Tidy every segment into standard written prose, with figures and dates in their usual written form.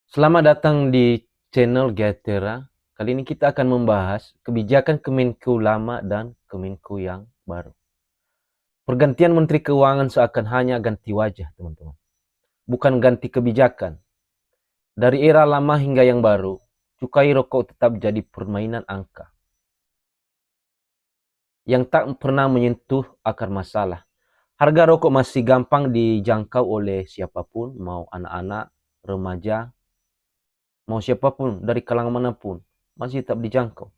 Selamat datang di channel Gatera. Kali ini kita akan membahas kebijakan Kemenku lama dan Kemenku yang baru. Pergantian Menteri Keuangan seakan hanya ganti wajah, teman-teman. Bukan ganti kebijakan. Dari era lama hingga yang baru, cukai rokok tetap jadi permainan angka yang tak pernah menyentuh akar masalah. Harga rokok masih gampang dijangkau oleh siapapun, mau anak-anak, remaja, mau siapapun dari kalangan manapun, masih tetap dijangkau.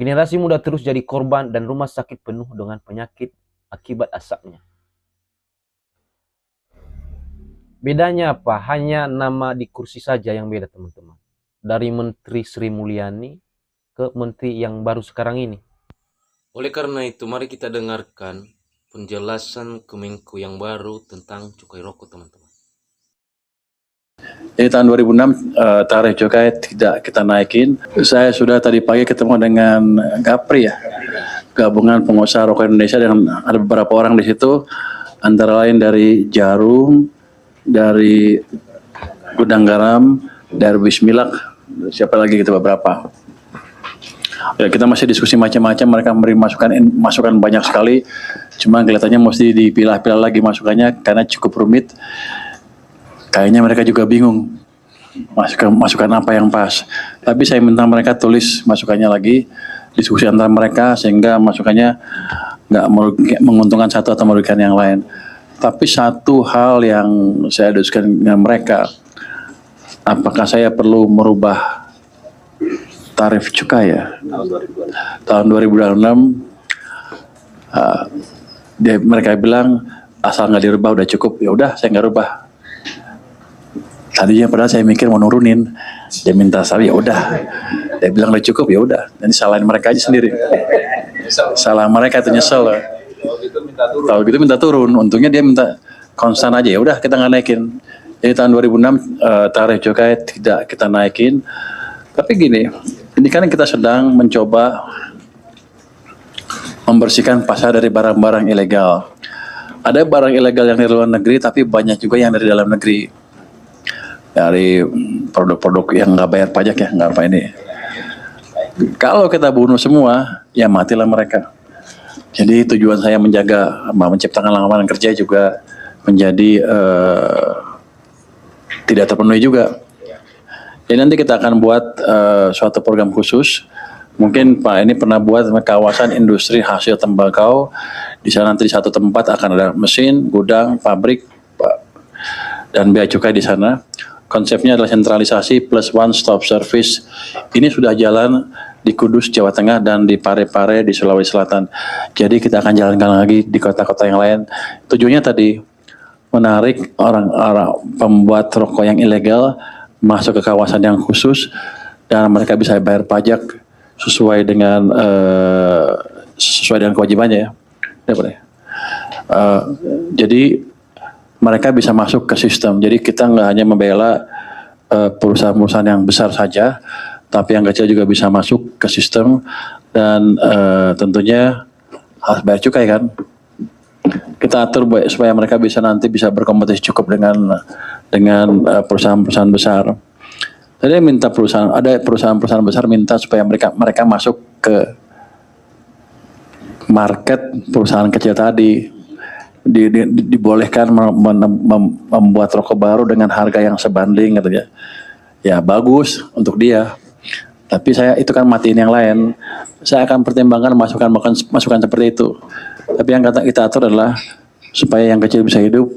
Generasi muda terus jadi korban dan rumah sakit penuh dengan penyakit akibat asapnya. Bedanya apa? Hanya nama di kursi saja yang beda, teman-teman. Dari Menteri Sri Mulyani ke Menteri yang baru sekarang ini. Oleh karena itu, mari kita dengarkan penjelasan Kemenku yang baru tentang cukai rokok, teman-teman. Jadi tahun 2006 tarif cukai tidak kita naikin. Saya sudah tadi pagi ketemu dengan Gapri ya, Gabungan Pengusaha Rokok Indonesia, dan ada beberapa orang di situ, antara lain dari Jarum, dari Gudang Garam, dari Bismillah, siapa lagi gitu beberapa. Ya, kita masih diskusi macam-macam, mereka memberi masukan banyak sekali, cuma kelihatannya mesti dipilah-pilah lagi masukannya karena cukup rumit. Kayaknya mereka juga bingung masukan apa yang pas. Tapi saya minta mereka tulis masukannya lagi, diskusi antara mereka sehingga masukannya nggak menguntungkan satu atau merugikan yang lain. Tapi satu hal yang saya diskusikan dengan mereka, apakah saya perlu merubah tarif cukai ya? Tahun 2026 mereka bilang asal nggak dirubah udah cukup. Ya udah, saya nggak rubah. Tadinya padahal saya mikir mau nurunin, dia minta saya, ya udah, dia bilang udah cukup, ya udah. Dan salahin mereka aja sendiri. Salah mereka itu nyesel. Kalau gitu minta turun, untungnya dia minta konstan aja, ya udah kita nggak naikin. Jadi tahun 2006 tarif cukai tidak kita naikin. Tapi gini, ini kan kita sedang mencoba membersihkan pasar dari barang-barang ilegal. Ada barang ilegal yang dari luar negeri, tapi banyak juga yang dari dalam negeri. Dari produk-produk yang nggak bayar pajak ya, nggak apa ini. Kalau kita bunuh semua, ya matilah mereka. Jadi tujuan saya menjaga, menciptakan lapangan kerja juga menjadi tidak terpenuhi juga. Jadi nanti kita akan buat suatu program khusus. Mungkin Pak ini pernah buat kawasan industri hasil tembakau. Di sana nanti di satu tempat akan ada mesin, gudang, pabrik, dan bea cukai di sana. Konsepnya adalah sentralisasi plus one stop service. Ini sudah jalan di Kudus, Jawa Tengah, dan di Parepare di Sulawesi Selatan. Jadi kita akan jalankan lagi di kota-kota yang lain. Tujuannya tadi menarik orang-orang pembuat rokok yang ilegal masuk ke kawasan yang khusus, dan mereka bisa bayar pajak sesuai dengan kewajibannya ya. Jadi mereka bisa masuk ke sistem. Jadi kita nggak hanya membela perusahaan-perusahaan yang besar saja, tapi yang kecil juga bisa masuk ke sistem, dan tentunya harus bayar cukai kan. Kita atur supaya mereka nanti bisa berkompetisi cukup dengan perusahaan-perusahaan besar. Tadi minta ada perusahaan-perusahaan besar minta supaya mereka masuk ke market perusahaan kecil tadi. Dibolehkan membuat rokok baru dengan harga yang sebanding gitu ya. Ya bagus untuk dia. Tapi itu kan matiin yang lain. Saya akan pertimbangkan masukan seperti itu. Tapi yang kita atur adalah supaya yang kecil bisa hidup,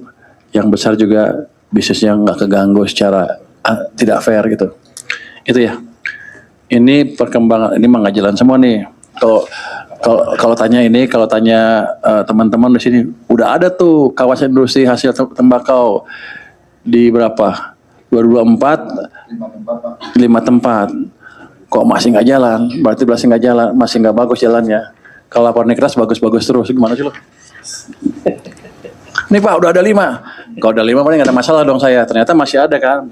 yang besar juga bisnisnya nggak keganggu secara tidak fair gitu. Itu ya. Ini perkembangan, ini nggak jalan semua nih. Kalau tanya teman-teman di sini, udah ada tuh kawasan industri hasil tembakau di berapa? 2024 5 tempat. Kok masih nggak jalan? Berarti masih nggak bagus jalannya. Kalau laporan keras bagus-bagus terus, gimana sih lo? Nih Pak, udah ada 5. Kalau udah 5 paling nggak ada masalah dong saya. Ternyata masih ada kan?